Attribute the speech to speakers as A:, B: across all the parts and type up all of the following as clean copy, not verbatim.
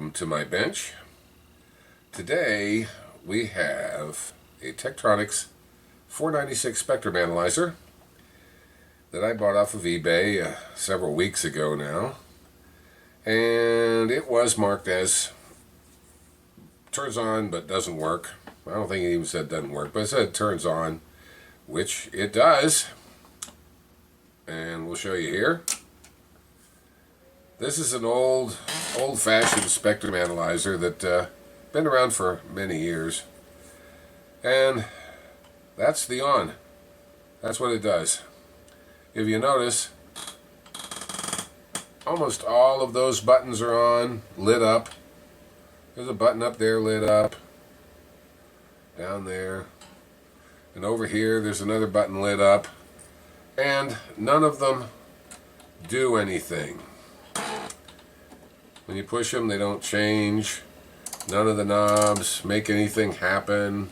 A: Welcome to my bench. Today we have a Tektronix 496 spectrum analyzer that I bought off of eBay several weeks ago now, and it was marked as turns on but doesn't work. I don't think it even said doesn't work, but it said turns on, which it does, and we'll show you here. This is an old-fashioned spectrum analyzer that been around for many years, and that's the on. That's what it does. If you notice, almost all of those buttons are on, lit up. There's a button up there lit up, down there, and over here there's another button lit up, and none of them do anything. When you push them, they don't change. None of the knobs make anything happen.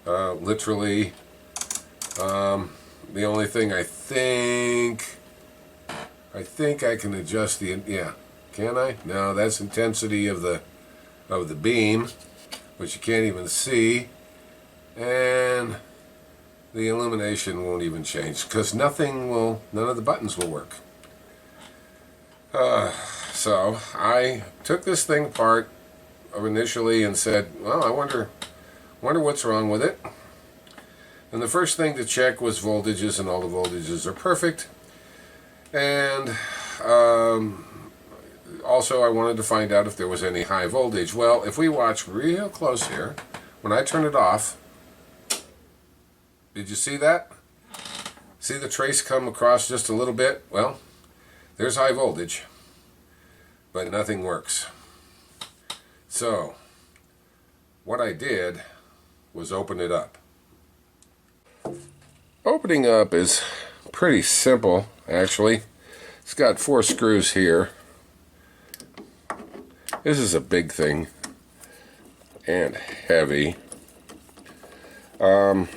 A: Literally. The only thing I think I can adjust the, yeah, can I? No, that's intensity of the beam, which you can't even see, and the illumination won't even change because none of the buttons will work. So I took this thing apart initially and said, well, I wonder what's wrong with it. And the first thing to check was voltages, and all the voltages are perfect. And also I wanted to find out if there was any high voltage. Well, if we watch real close here, when I turn it off, did you see that? See the trace come across just a little bit? Well, there's high voltage, but nothing works. So what I did was open it up. Opening up is pretty simple, actually. It's got 4 screws here. This is a big thing and heavy. And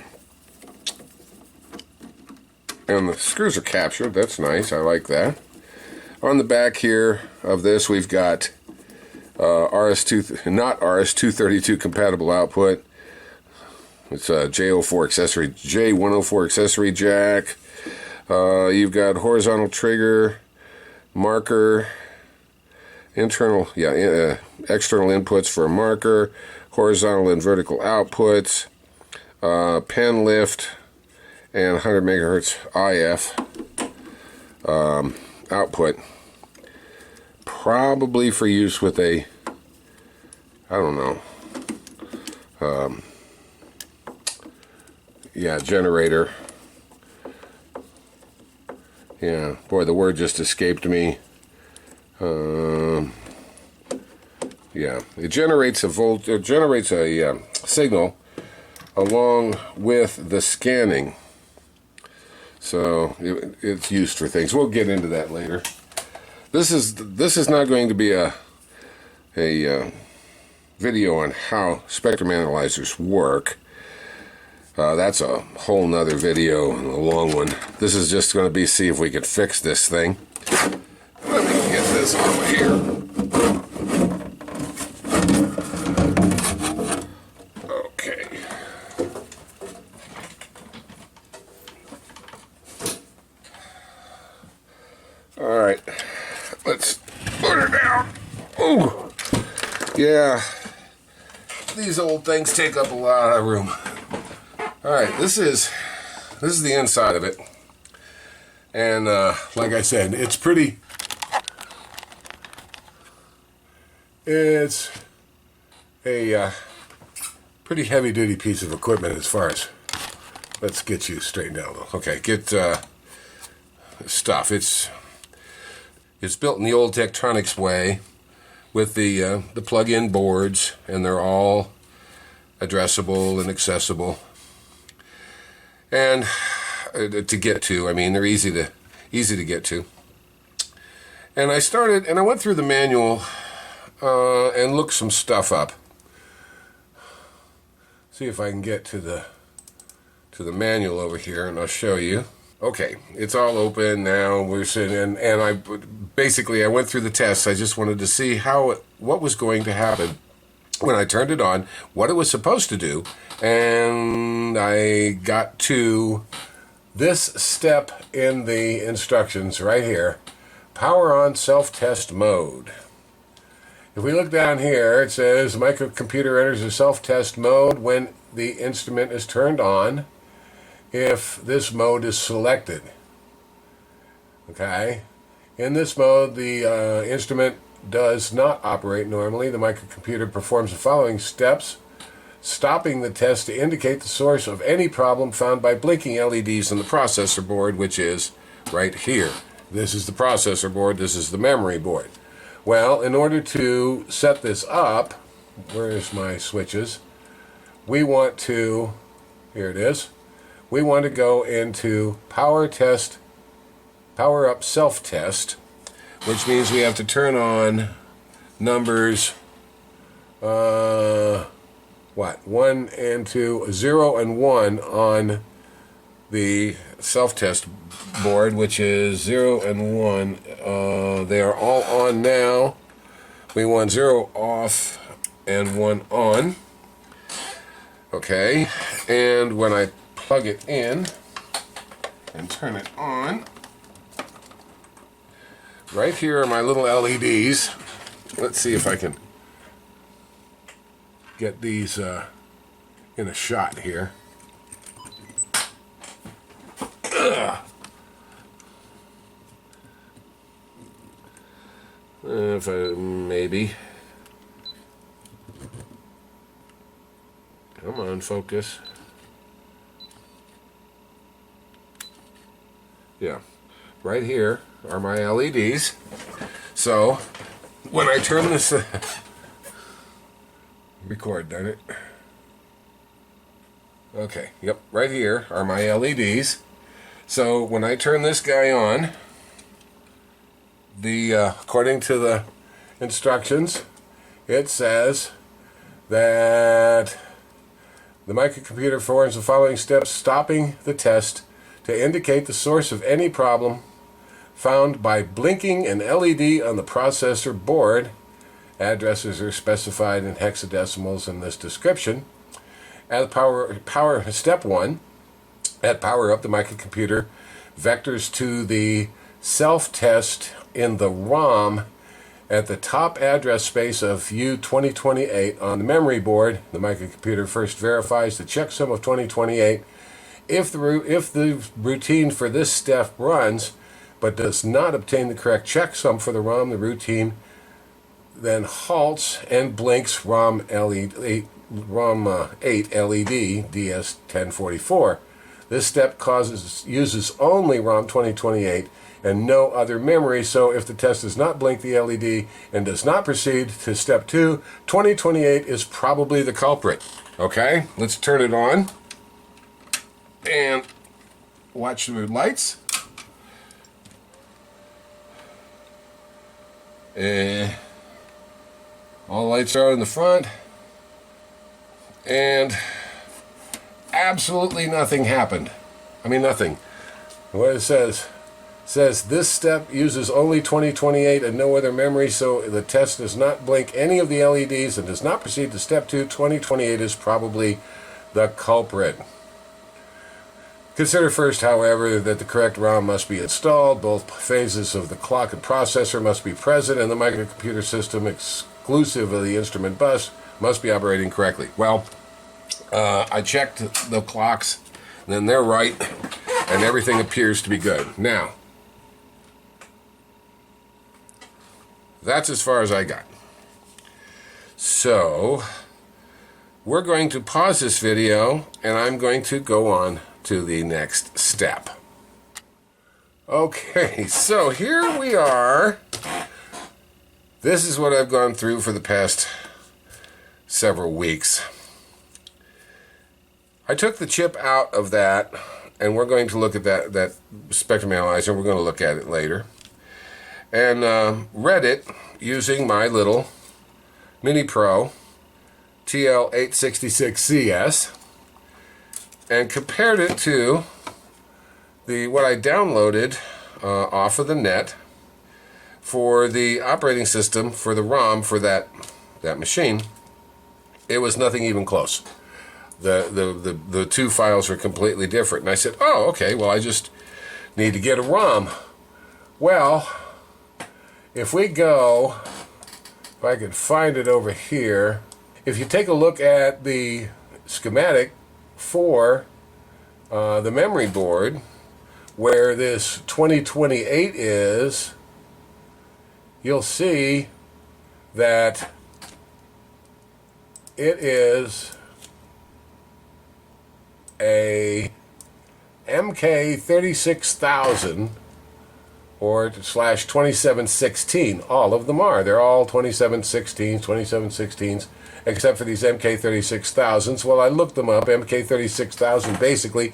A: the screws are captured. That's nice. I like that. On the back here of this, we've got not RS-232 compatible output. It's a J104 accessory jack. You've got horizontal trigger, marker, external inputs for a marker, horizontal and vertical outputs, pen lift, and 100 megahertz IF output. Probably for use with a, I don't know, generator. Yeah, boy, the word just escaped me. Yeah, it generates a signal along with the scanning. So it's used for things. We'll get into that later. This is not going to be a video on how spectrum analyzers work. That's a whole nother video, and a long one. This is just going to be see if we could fix this thing. Let me get this over here. Okay. All right. Let's put her down. Ooh. Yeah. These old things take up a lot of room. Alright, this is the inside of it, and like I said, it's a pretty heavy-duty piece of equipment as far as, let's get you straightened out a little. Okay, get stuff. It's built in the old Tektronix way with the plug-in boards, and they're all addressable and accessible. And to get to, I mean, they're easy to get to. And I went through the manual and looked some stuff up. See if I can get to the manual over here, and I'll show you. Okay, it's all open now. We're sitting, and I went through the tests. I just wanted to see what was going to happen when I turned it on, what it was supposed to do, and I got to this step in the instructions right here: power on self-test mode. If we look down here, it says the microcomputer enters a self-test mode when the instrument is turned on, if this mode is selected. Okay? In this mode, the instrument does not operate normally. The microcomputer performs the following steps, stopping the test to indicate the source of any problem found by blinking LEDs on the processor board, which is right here. This is the processor board, this is the memory board. Well, in order to set this up, where's my switches? We want to, here it is, we want to go into power up self-test, which means we have to turn on numbers, 1 and 2, 0 and 1 on the self-test board, which is 0 and 1. They are all on now. We want 0 off and 1 on. Okay, and when I plug it in and turn it on, right here are my little LEDs. Let's see if I can get these in a shot here. If I, maybe. Come on, focus. Yeah, right here are my LEDs. So when I turn this, record, darn it. Okay, yep, right here are my LEDs. So when I turn this guy on, according to the instructions, it says that the microcomputer performs the following steps, stopping the test to indicate the source of any problem found by blinking an LED on the processor board. Addresses are specified in hexadecimals in this description. At power step 1, at power up, the microcomputer vectors to the self-test in the ROM at the top address space of U2028 on the memory board. The microcomputer first verifies the checksum of 2028. If the routine for this step runs but does not obtain the correct checksum for the ROM, the routine then halts and blinks ROM 8 LED DS1044. This step uses only ROM 2028 and no other memory, so if the test does not blink the LED and does not proceed to step 2, 2028 is probably the culprit. Okay, let's turn it on and watch the lights. All the lights are in the front, and absolutely nothing happened. I mean, nothing. What it says this step uses only 2028 and no other memory, so the test does not blink any of the LEDs and does not proceed to step 2. 2028 is probably the culprit. Consider first, however, that the correct ROM must be installed, both phases of the clock and processor must be present, and the microcomputer system exclusive of the instrument bus must be operating correctly. Well, I checked the clocks, and then they're right, and everything appears to be good. Now, that's as far as I got. So, we're going to pause this video, and I'm going to go on to the next step. Okay, so here we are. This is what I've gone through for the past several weeks. I took the chip out of that, and we're going to look at that spectrum analyzer. We're going to look at it later. And read it using my little Mini Pro TL866CS, and compared it to what I downloaded off of the net for the operating system for the ROM for that machine, it was nothing even close. The two files are completely different. And I said, oh, okay, well, I just need to get a ROM. Well, if we go, if I could find it over here, if you take a look at the schematic for the memory board, where this 2028 is, you'll see that it is a MK 36000 or slash 2716. All of them are. They're all 2716s, 2716s, except for these MK 36000s. Well, I looked them up. MK 36000 basically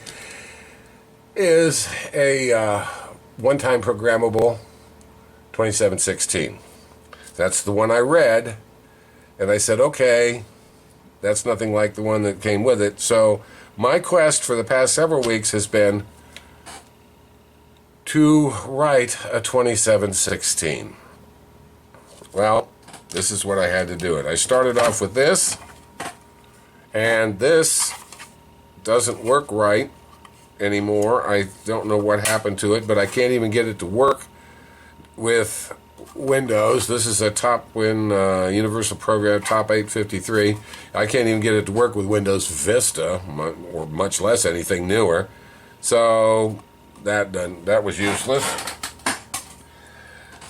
A: is a one-time programmable 2716. That's the one I read, and I said, okay, that's nothing like the one that came with it. So my quest for the past several weeks has been to write a 2716. Well, this is what I had to do it. I started off with this, and this doesn't work right anymore. I don't know what happened to it, but I can't even get it to work with Windows. This is a Top-Win Universal Program Top 853. I can't even get it to work with Windows Vista, or much less anything newer. So that was useless.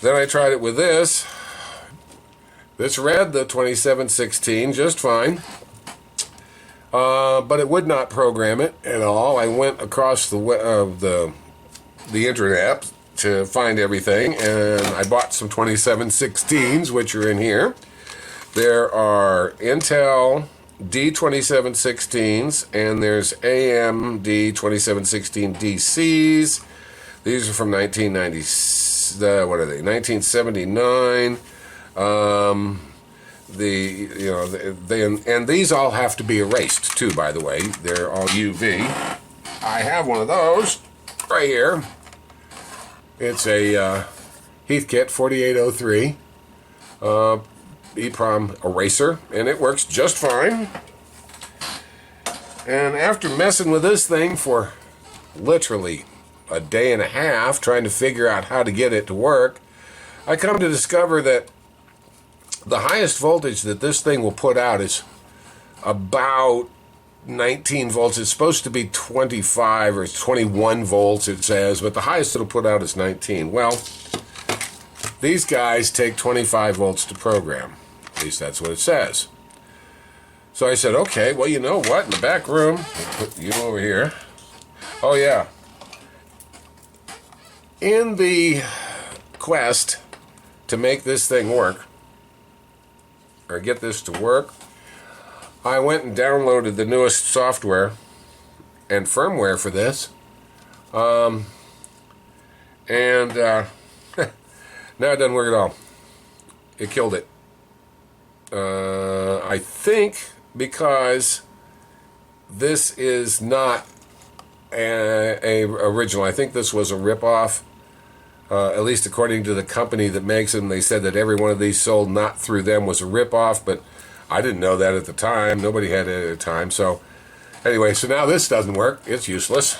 A: Then I tried it with this. This read the 2716 just fine, but it would not program it at all. I went across the internet to find everything, and I bought some 2716s, which are in here. There are Intel D2716s, and there's AMD 2716 DCs. These are from 1990. What are they? 1979. And these all have to be erased too. By the way, they're all UV. I have one of those right here. It's a Heathkit 4803 EPROM eraser, and it works just fine. And after messing with this thing for literally a day and a half, trying to figure out how to get it to work, I come to discover that the highest voltage that this thing will put out is about 19 volts. It's supposed to be 25 or 21 volts, it says, but the highest it'll put out is 19. Well, these guys take 25 volts to program. At least that's what it says. So I said, okay, well, you know what? In the back room, I'll put you over here. Oh, yeah. In the quest to make this thing work, or get this to work, I went and downloaded the newest software and firmware for this. Now it doesn't work at all. It killed it. I think because this is not a original. I think this was a ripoff. At least according to the company that makes them. They said that every one of these sold not through them was a ripoff, but I didn't know that at the time. Nobody had it at the time. So anyway, so now this doesn't work. It's useless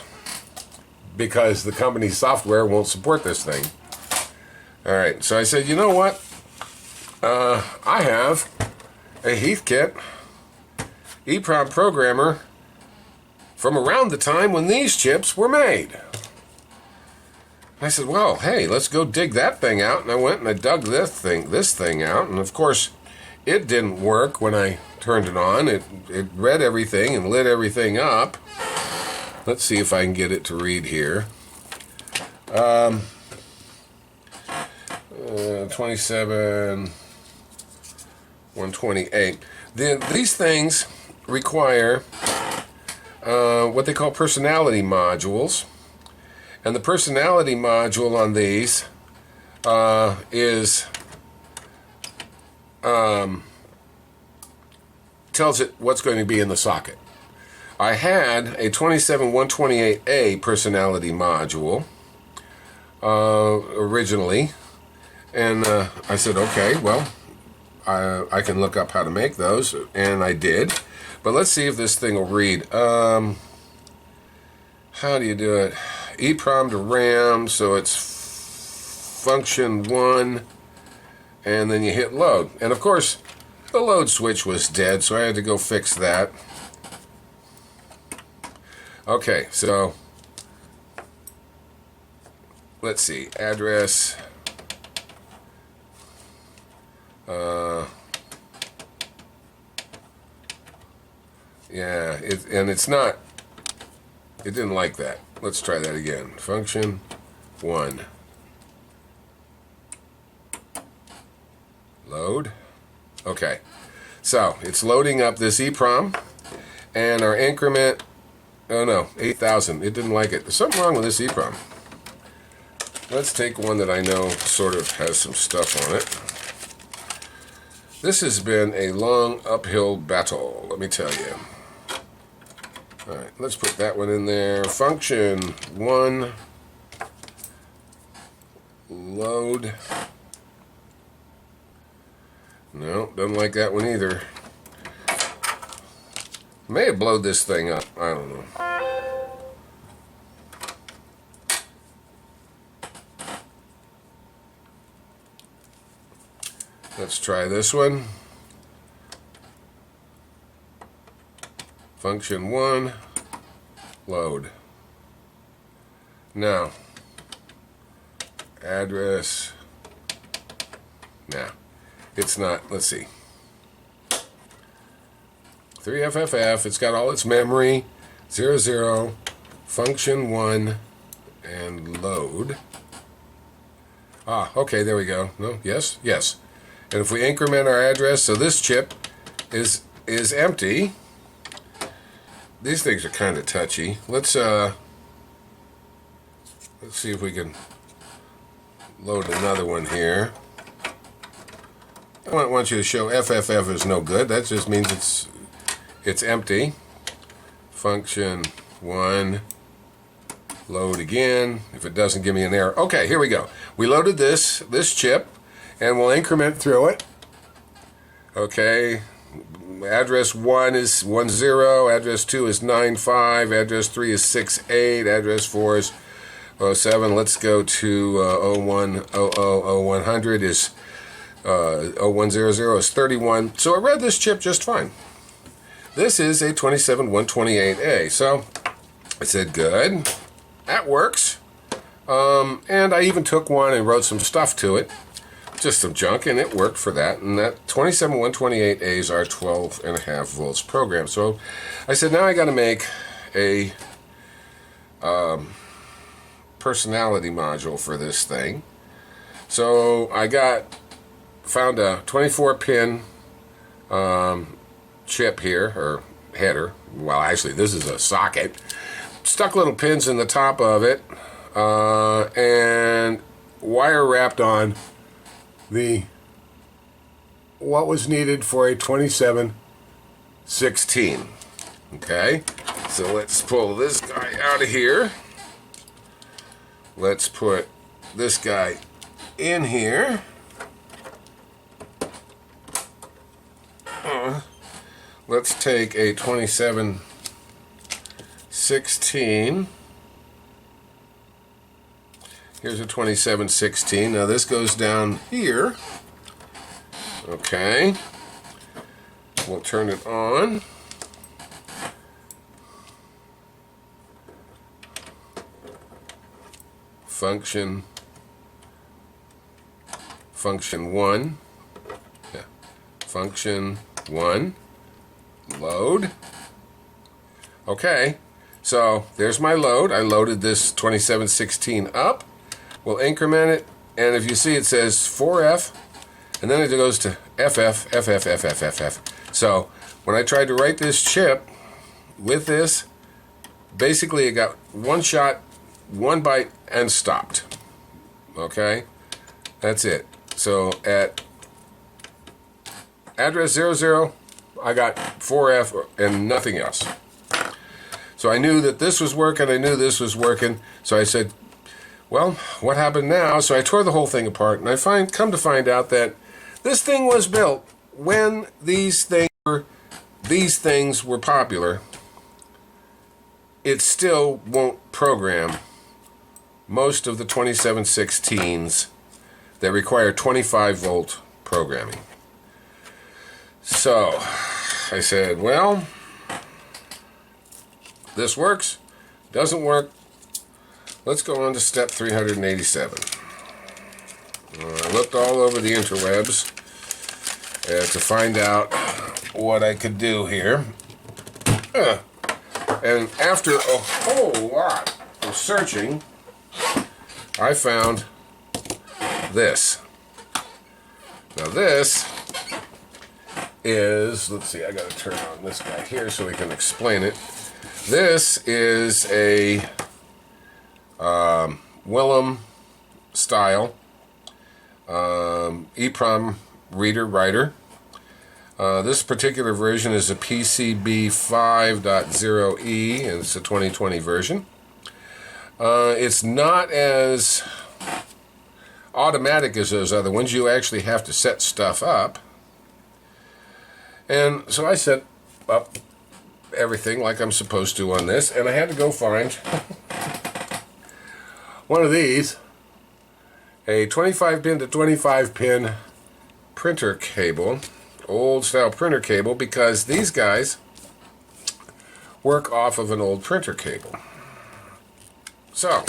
A: because the company's software won't support this thing. All right, so I said, you know what? I have a Heathkit EPROM programmer from around the time when these chips were made. I said, well, hey, let's go dig that thing out. And I went and I dug this thing out. And of course, it didn't work when I turned it on. It read everything and lit everything up. Let's see if I can get it to read here. 27, 128. These things require what they call personality modules. And the personality module on these tells it what's going to be in the socket. I had a 27128A personality module originally, and I said, okay, well, I can look up how to make those, and I did. But let's see if this thing will read. How do you do it? EPROM to RAM, so it's function 1, and then you hit load. And of course, the load switch was dead, so I had to go fix that. Okay, so let's see, address, yeah, it's not, it didn't like that. Let's try that again. Function 1. Load. Okay, so it's loading up this EPROM, and our increment, oh no, 8,000. It didn't like it. There's something wrong with this EPROM. Let's take one that I know sort of has some stuff on it. This has been a long uphill battle, let me tell you. Alright, let's put that one in there. Function 1. Load. No, doesn't like that one either. May have blowed this thing up. I don't know. Let's try this one. Function 1. Load. Now, address. Now, it's not. Let's see. 3FFF, it's got all its memory, 00, function 1, and load. Ah, okay, there we go. No, yes, yes. And if we increment our address, so this chip is empty. These things are kind of touchy. Let's see if we can load another one here. I don't want you to show FFF is no good. That just means it's empty. Function 1, load again. If it doesn't give me an error. Okay, here we go. We loaded this chip, and we'll increment through it. Okay, address 1 is 10, address 2 is 95, address 3 is 68, address 4 is 07. Let's go to 0100 is 0100 is 31. So I read this chip just fine. This is a 27128A. So I said, good, that works. And I even took one and wrote some stuff to it, just some junk, and it worked for that. And that 27128As are 12.5 volts program. So I said, now I got to make a personality module for this thing. So I found a 24-pin chip here, or header. Well, actually, this is a socket. Stuck little pins in the top of it, and wire wrapped on what was needed for a 2716. Okay, so let's pull this guy out of here. Let's put this guy in here. Let's take a 2716. Here's a 2716. Now this goes down here. Okay. We'll turn it on. Function 1. Yeah. Function 1. Load. Okay, so there's my load. I loaded this 2716 up. We'll increment it, and if you see, it says 4F, and then it goes to FF. So when I tried to write this chip with this, basically it got one shot, one byte, and stopped. Okay, that's it. So at address 00, I got 4F and nothing else. So I knew that this was working, I knew this was working, so I said, well, what happened now? So I tore the whole thing apart, and I come to find out that this thing was built when these things were popular. It still won't program most of the 2716s that require 25-volt programming. So I said, well, this works, doesn't work. Let's go on to step 387. I looked all over the interwebs to find out what I could do here. And after a whole lot of searching, I found this. Now this is, let's see, I gotta turn on this guy here so we can explain it. This is a Willem style EPROM reader writer. This particular version is a PCB 5.0E, and it's a 2020 version. It's not as automatic as those other ones. You actually have to set stuff up. And so I set up everything like I'm supposed to on this, and I had to go find one of these, a 25-pin to 25-pin printer cable, old style printer cable, because these guys work off of an old printer cable. So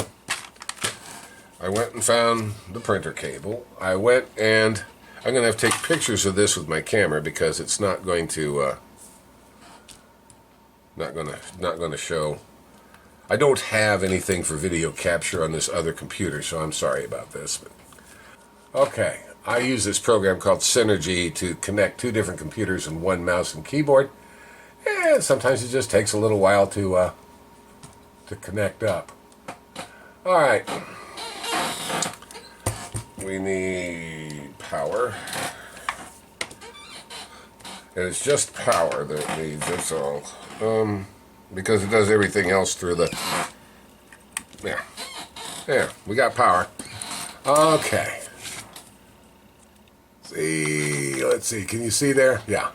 A: I went and found the printer cable. I went and I'm going to have to take pictures of this with my camera because it's not going to not going to show. I don't have anything for video capture on this other computer, so I'm sorry about this. But okay, I use this program called Synergy to connect two different computers and one mouse and keyboard. And sometimes it just takes a little while to connect up. All right, we need power, and it's just power that it needs. That's all. Because it does everything else through the, yeah, we got power. Okay. See, let's see, can you see there? Yeah.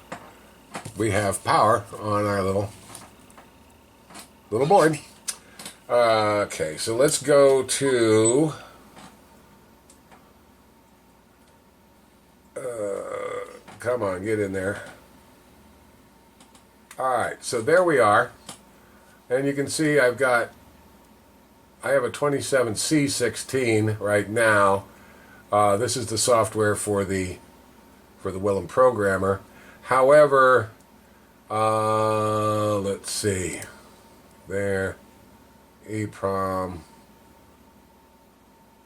A: We have power on our little board. Okay, so let's go to, come on, get in there. Alright, so there we are. And you can see I have a 27C16 right now. This is the software for the Willem programmer. However, let's see. There, EPROM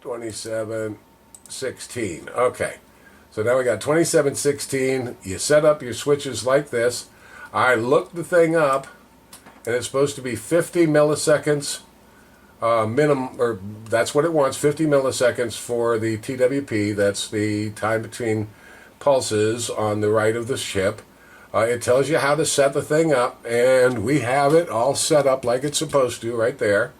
A: 2716. Okay, so now we got 2716. You set up your switches like this. I looked the thing up, and it's supposed to be 50 milliseconds minimum, or that's what it wants, 50 milliseconds for the TWP. That's the time between pulses on the right of the chip. It tells you how to set the thing up, and we have it all set up like it's supposed to right there.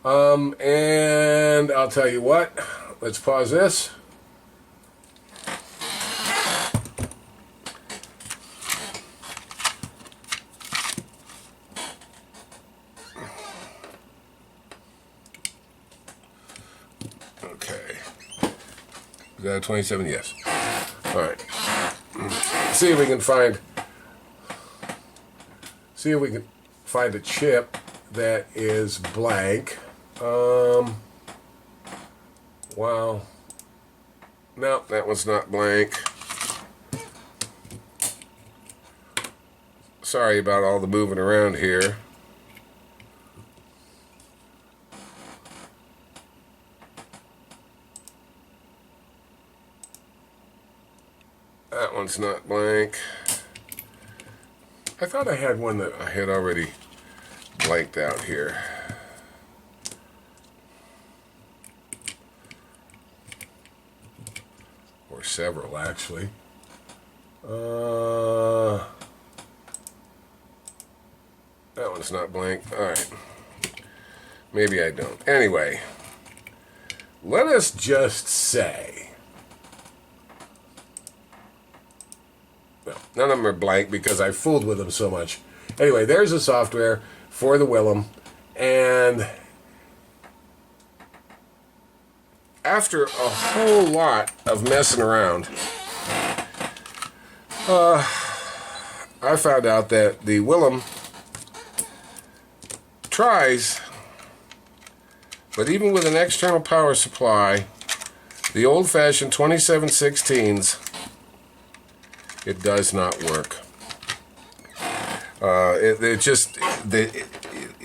A: And I'll tell you what, let's pause this. Okay. Is that a 27? Yes. All right. See if we can find a chip that is blank. Wow. No, that one's not blank. Sorry about all the moving around here. That one's not blank. I thought I had one that I had already blanked out here. Or several, actually. That one's not blank. Alright. Maybe I don't. Anyway, let us just say, well, none of them are blank because I fooled with them so much. Anyway, there's the software for the Willem, and after a whole lot of messing around, I found out that the Willem tries, but even with an external power supply, the old-fashioned 2716s, it does not work.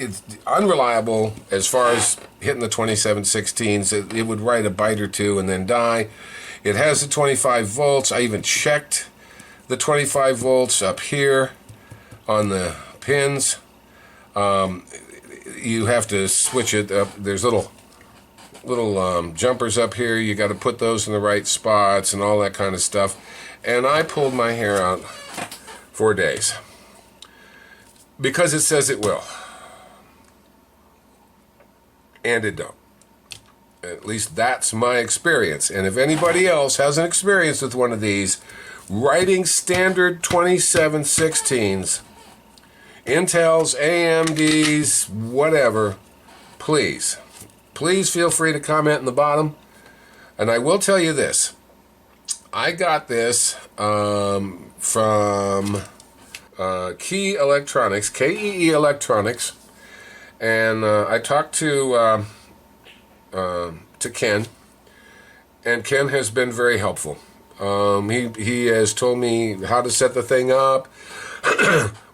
A: It's unreliable as far as hitting the 2716s. It would write a byte or two and then die. It has the 25 volts. I even checked the 25 volts up here on the pins. You have to switch it up. There's little jumpers up here. You got to put those in the right spots and all that kind of stuff. And I pulled my hair out for days because it says it will, and it don't. At least that's my experience. And if anybody else has an experience with one of these, writing standard 2716s, Intels, AMDs, whatever, please feel free to comment in the bottom. And I will tell you this. I got this from Key Electronics, KEE Electronics, and I talked to Ken, and Ken has been very helpful. He has told me how to set the thing up,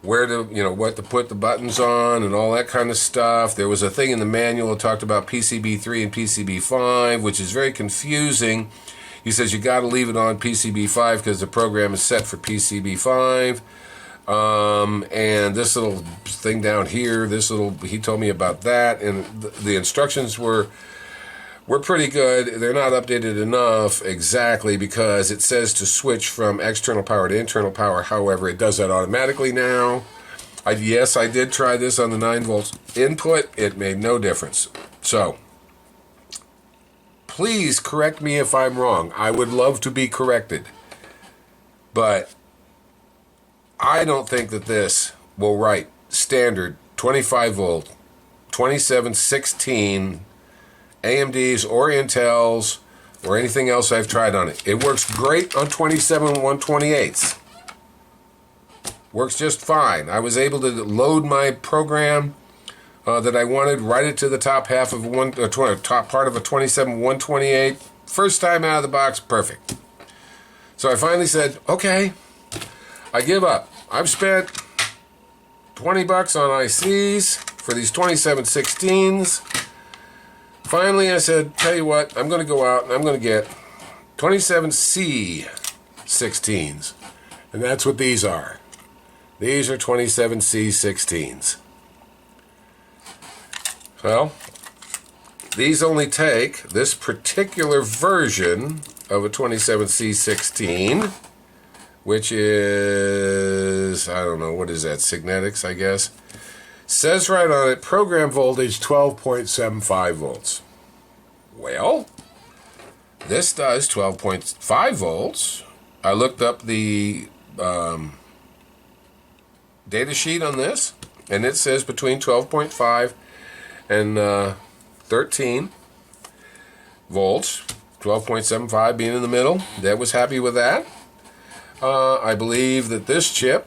A: where to, what to put the buttons on and all that kind of stuff. There was a thing in the manual that talked about PCB3 and PCB5, which is very confusing. He says you got to leave it on PCB5 because the program is set for PCB5. And this little thing down here, he told me about that, and the instructions were pretty good. They're not updated enough exactly because it says to switch from external power to internal power. However, it does that automatically now. Yes, I did try this on the 9 volts input. It made no difference. So, please correct me if I'm wrong. I would love to be corrected. But I don't think that this will write standard 25 volt, 2716 AMDs or Intels or anything else I've tried on it. It works great on 27 128s. Works just fine. I was able to load my program that I wanted, write it to the top half of top part of a 27 128. First time out of the box, perfect. So I finally said, okay, I give up. I've spent $20 on ICs for these 2716s. Finally, I said, tell you what, I'm going to go out and I'm going to get 27C16s. And that's what these are. These are 27C16s. Well, these only take this particular version of a 27C16, which is, I don't know, what is that, Signetics, I guess. Says right on it, program voltage 12.75 volts. Well, this does 12.5 volts. I looked up the data sheet on this, and it says between 12.5 and 13 volts, 12.75 being in the middle. That was happy with that. I believe that this chip,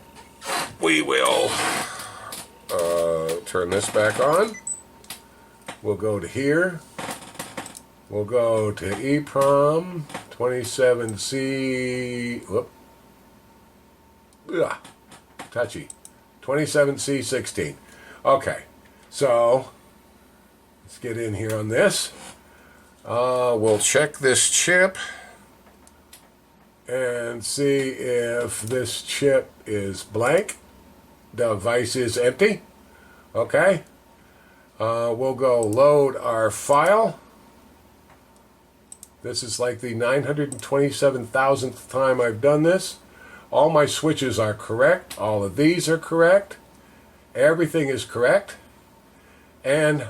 A: we will turn this back on. We'll go to here. We'll go to EPROM 27C. Whoop. Ugh, touchy. 27C16. Okay, so let's get in here on this. We'll check this chip and see if this chip is blank. The device is empty. Okay. We'll go load our file. This is like the 927,000th time I've done this. All my switches are correct. All of these are correct.
B: Everything is correct. And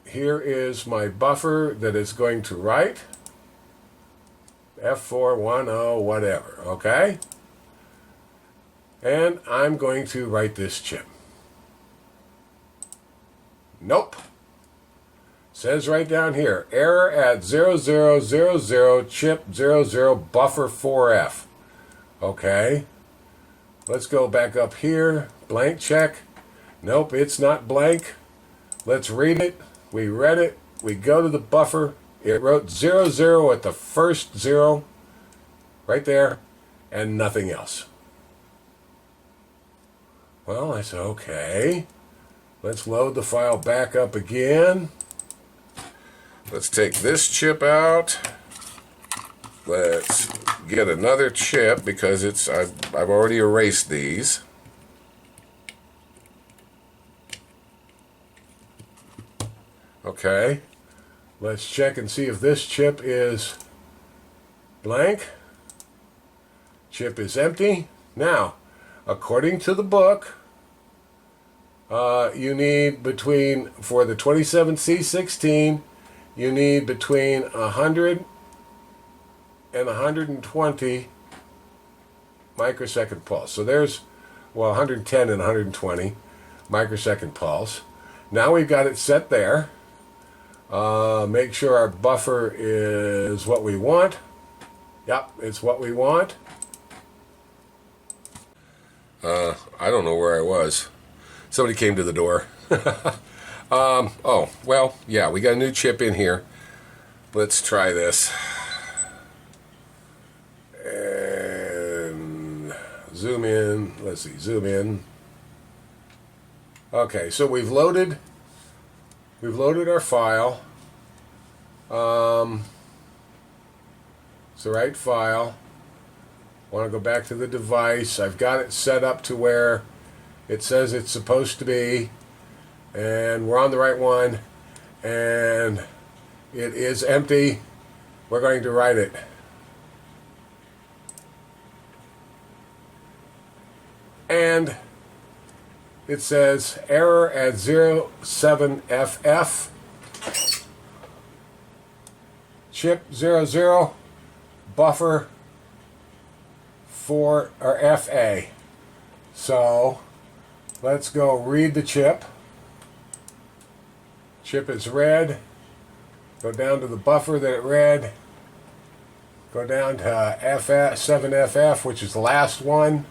B: here is my buffer that is going to write F410 whatever, okay? And I'm going to write this chip. Nope. Says right down here, error at 0000 chip 00 buffer 4F. Okay. Let's go back up here. Blank check. Nope, it's not blank. Let's read it. We read it. We go to the buffer. It wrote 00 at the first 0. Right there. And nothing else. Well, I said, okay. Let's load the file back up again.
A: Let's take this chip out. Let's get another chip because I've already erased these.
B: Okay. Let's check and see if this chip is blank. Chip is empty. Now, according to the book, you need between, for the 27C16, you need between 100 and 120 microsecond pulse. So there's, well, 110 and 120 microsecond pulse. Now we've got it set there. Make sure our buffer is what we want. Yep, it's what we want.
A: I don't know where I was. Somebody came to the door. Oh, well, yeah, we got a new chip in here. Let's try this. And zoom in. Let's see, zoom in. Okay, so we've loaded our file. It's the right file. Want to go back to the device. I've got it set up to where it says it's supposed to be, and we're on the right one, and it is empty. We're going to write it. And it says error at 07FF chip 00 buffer 4 or FA. So let's go read the chip. Chip is read. Go down to the buffer that it read. Go down to FF7FF, which is the last one.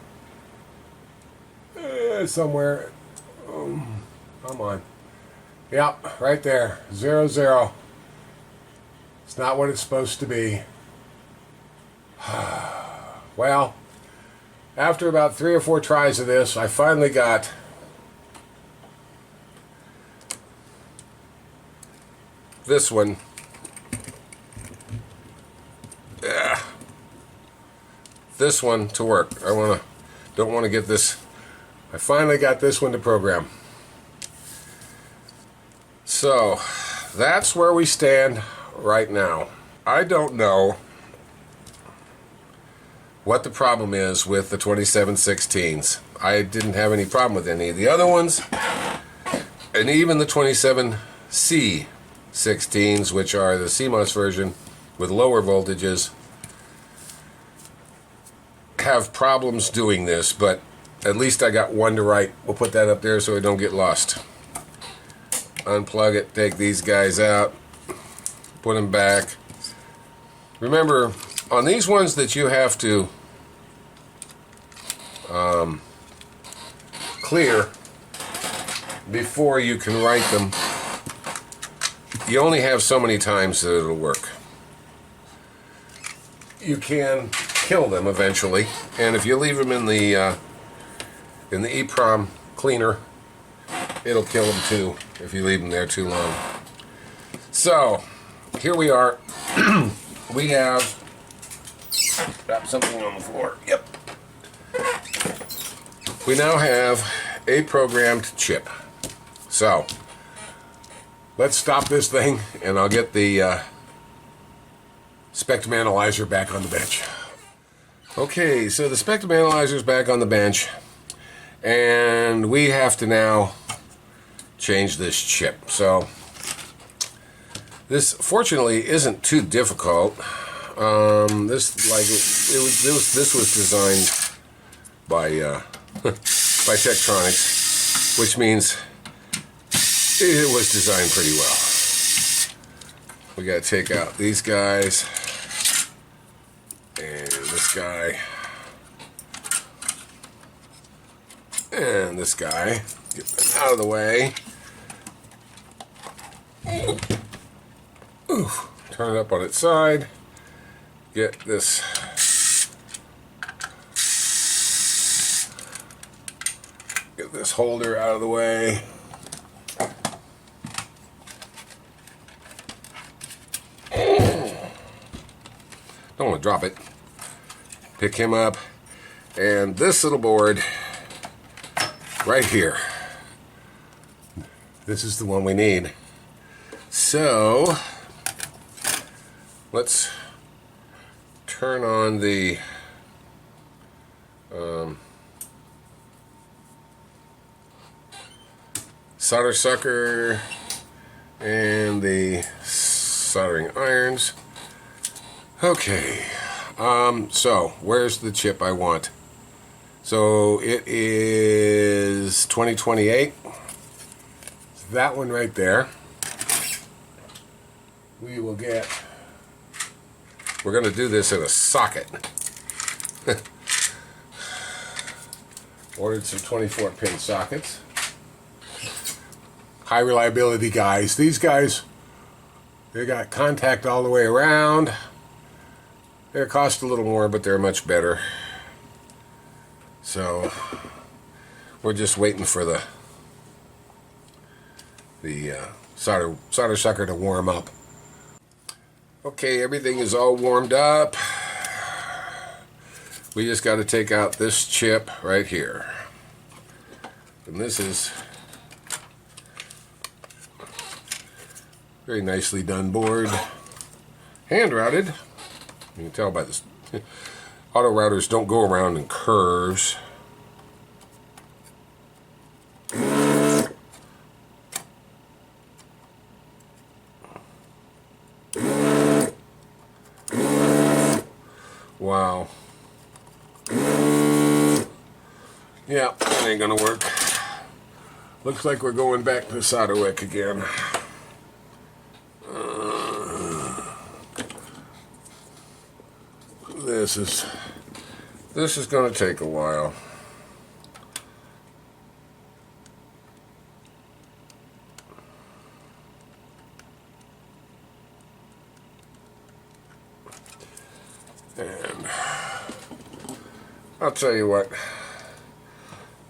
A: Somewhere. Come on. Yep, right there. 00. It's not what it's supposed to be. Well, after about 3 or 4 tries of this, I finally got this one. This one to work. Don't want to get this. I finally got this one to program. So that's where we stand right now. I don't know what the problem is with the 2716s. I didn't have any problem with any of the other ones, and even the 27C16s, which are the CMOS version with lower voltages, have problems doing this, but at least I got one to write. We'll put that up there so I don't get lost. Unplug it, take these guys out, put them back. Remember, on these ones that you have to clear before you can write them, you only have so many times that it'll work. You can kill them eventually, and if you leave them in the EPROM cleaner, it'll kill them too if you leave them there too long. So here we are. We have got something on the floor. Yep. We now have a programmed chip. So let's stop this thing, and I'll get the spectrum analyzer back on the bench. Okay, so the spectrum analyzer is back on the bench, And we have to now change this chip. So this fortunately isn't too difficult. This was designed by by Tektronix, which means it was designed pretty well. We got to take out these guys and this guy and this guy. Get them out of the way. Oof. Turn it up on its side. Get this holder out of the way. Don't want to drop it. Pick him up. And this little board right here. This is the one we need. So let's turn on the solder sucker and the soldering irons. Okay, so where's the chip I want? So it is 2028. That one right there. We will get, we're going to do this in a socket. Ordered some 24-pin sockets. High reliability guys. These guys, they got contact all the way around. They cost a little more, but they're much better. So we're just waiting for the solder sucker to warm up. Okay, everything is all warmed up. We just got to take out this chip right here. And this is very nicely done board. Hand routed. You can tell by this. Auto routers don't go around in curves. Wow. Yeah, that ain't gonna work. Looks like we're going back to solder wick again. This is gonna take a while. And I'll tell you what,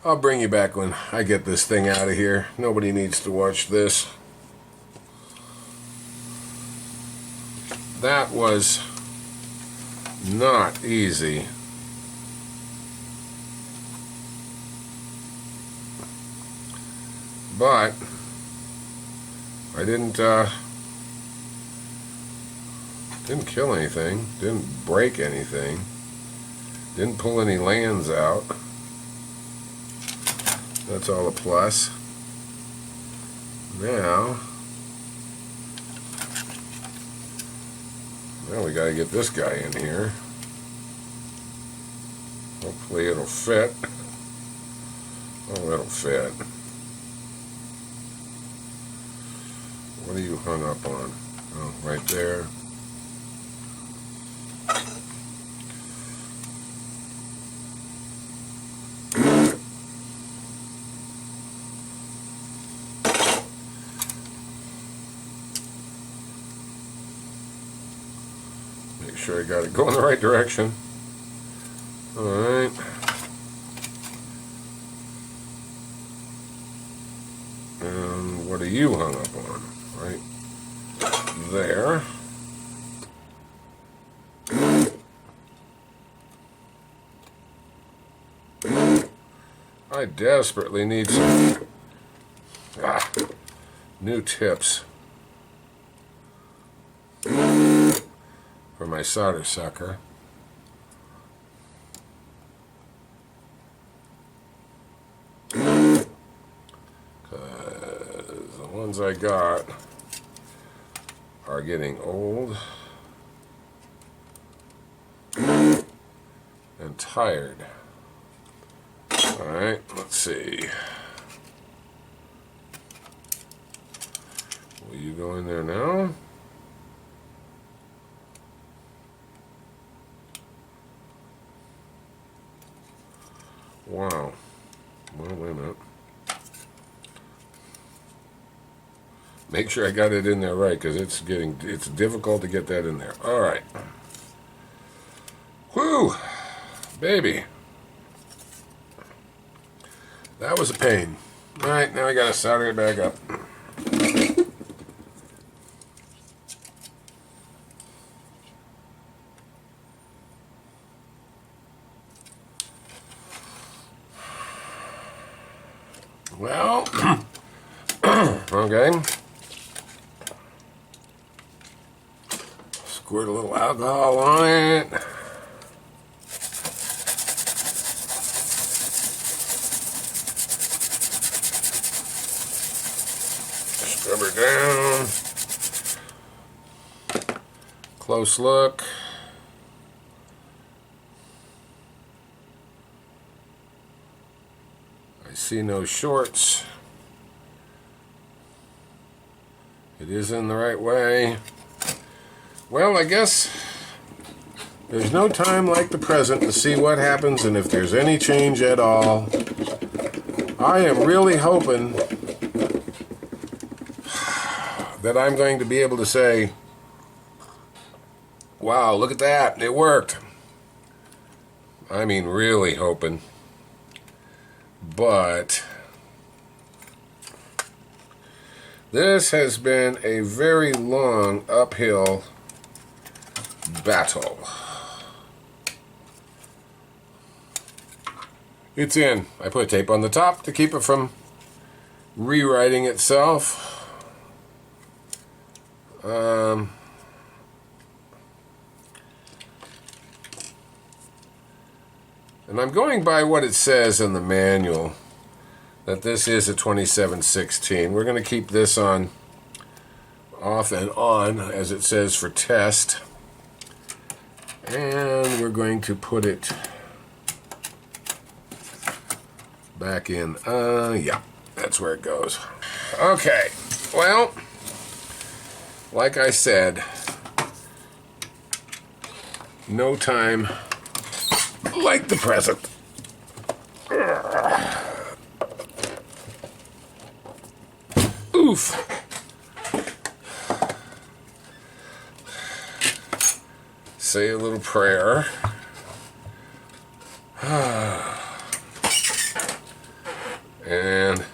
A: I'll bring you back when I get this thing out of here. Nobody needs to watch this. That was not easy. But I didn't kill anything, didn't break anything, didn't pull any lands out. That's all a plus. Now we got to get this guy in here. Hopefully it'll fit. Oh, it'll fit. What are you hung up on? Oh, right there. Make sure I got it going the right direction. Alright. And what are you hung up on? Right there. I desperately need some new tips for my solder sucker. ones I got are getting old and tired. Alright, let's see. Will you go in there now? Wow. Well, wait a minute. Make sure I got it in there right, because it's difficult to get that in there. All right. Whew, baby. That was a pain. All right, now I got to solder it back up. Well, okay. Squirt a little alcohol on it. Scrub her down. Close look. I see no shorts. It is in the right way. Well, I guess there's no time like the present to see what happens and if there's any change at all. I am really hoping that I'm going to be able to say, wow, look at that, it worked. I mean, really hoping. But this has been a very long uphill battle. It's in. I put tape on the top to keep it from rewriting itself. And I'm going by what it says in the manual, that this is a 2716. We're going to keep this on off and on, as it says, for test. And we're going to put it back in. Yeah, that's where it goes. Okay, well, like I said, no time like the present. Oof. Say a little prayer. And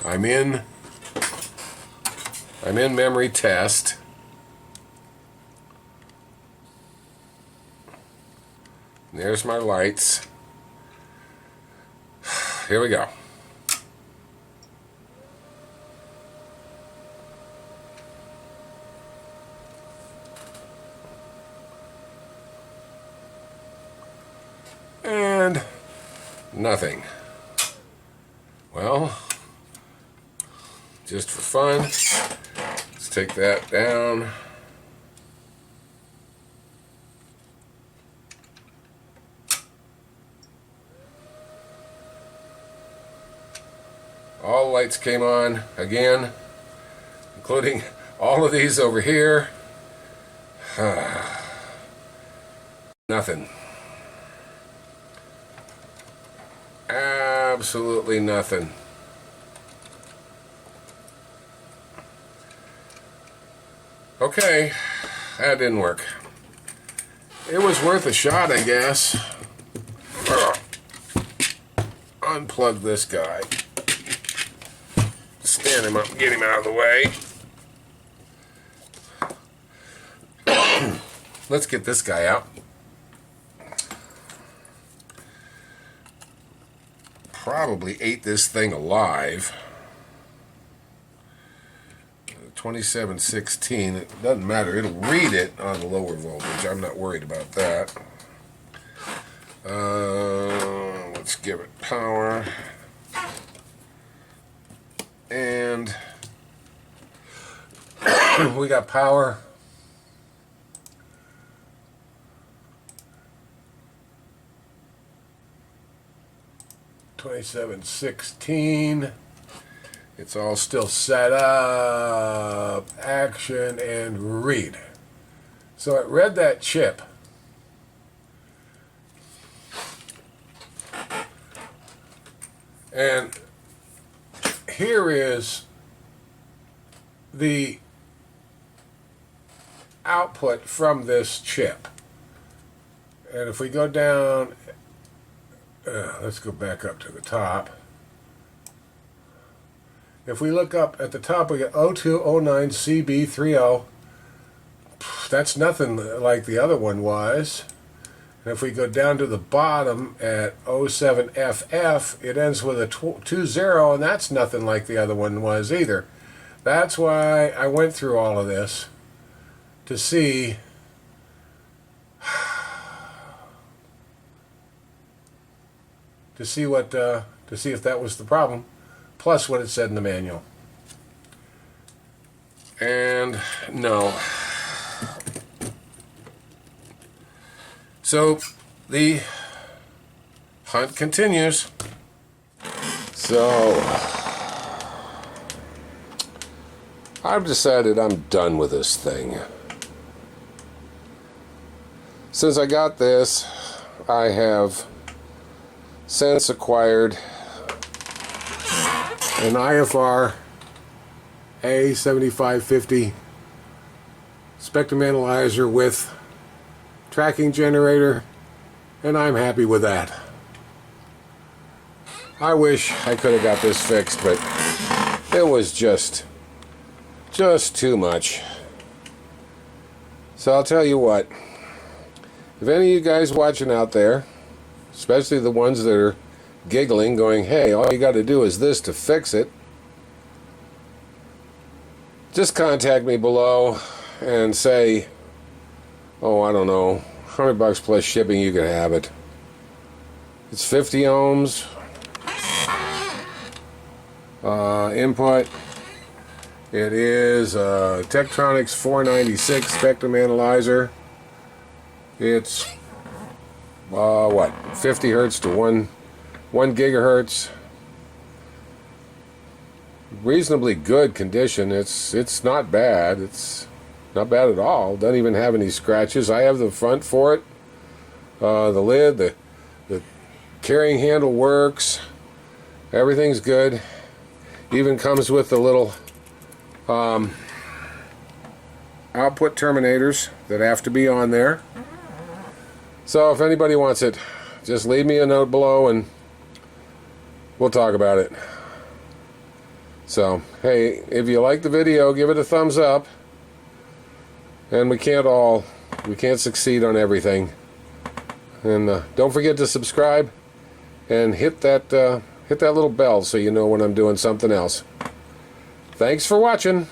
A: I'm in memory test. There's my lights. Here we go. And nothing. Well, just for fun, let's take that down. All lights came on again, including all of these over here. Nothing. Absolutely nothing. Okay, that didn't work. It was worth a shot, I guess. Unplug this guy. Stand him up and get him out of the way. Let's get this guy out. Probably ate this thing alive. 2716, it doesn't matter, it'll read it on the lower voltage. I'm not worried about that. Let's give it power. And
B: We got power. $27.16. It's all still set up. Action and read. So it read that chip. And here is the output from this chip. And if we go down, let's go back up to the top. If we look up at the top, we got 0209CB30. That's nothing like the other one was. And if we go down to the bottom at 07FF, it ends with a 20, and that's nothing like the other one was either. That's why I went through all of this to see what to see if that was the problem, plus what it said in the manual. And no. So the hunt continues. So I've decided I'm done with this thing. Since I got this, I have since acquired an IFR A7550 spectrum analyzer with tracking generator, and I'm happy with that. I wish I could have got this fixed, but it was just too much. So I'll tell you what, if any of you guys watching out there, especially the ones that are giggling, going, hey, all you got to do is this to fix it, just contact me below and say, oh, I don't know, $100 plus shipping, you could have it. It's 50 ohms. Input. It is a Tektronix 496 spectrum analyzer. It's 50 hertz to 1 gigahertz. Reasonably good condition. It's not bad. It's not bad at all. Doesn't even have any scratches. I have the front for it. The lid, the carrying handle works. Everything's good. Even comes with the little output terminators that have to be on there. So if anybody wants it, just leave me a note below and we'll talk about it. So, hey, if you like the video, give it a thumbs up. And we can't succeed on everything. And don't forget to subscribe and hit that little bell so you know when I'm doing something else. Thanks for watching.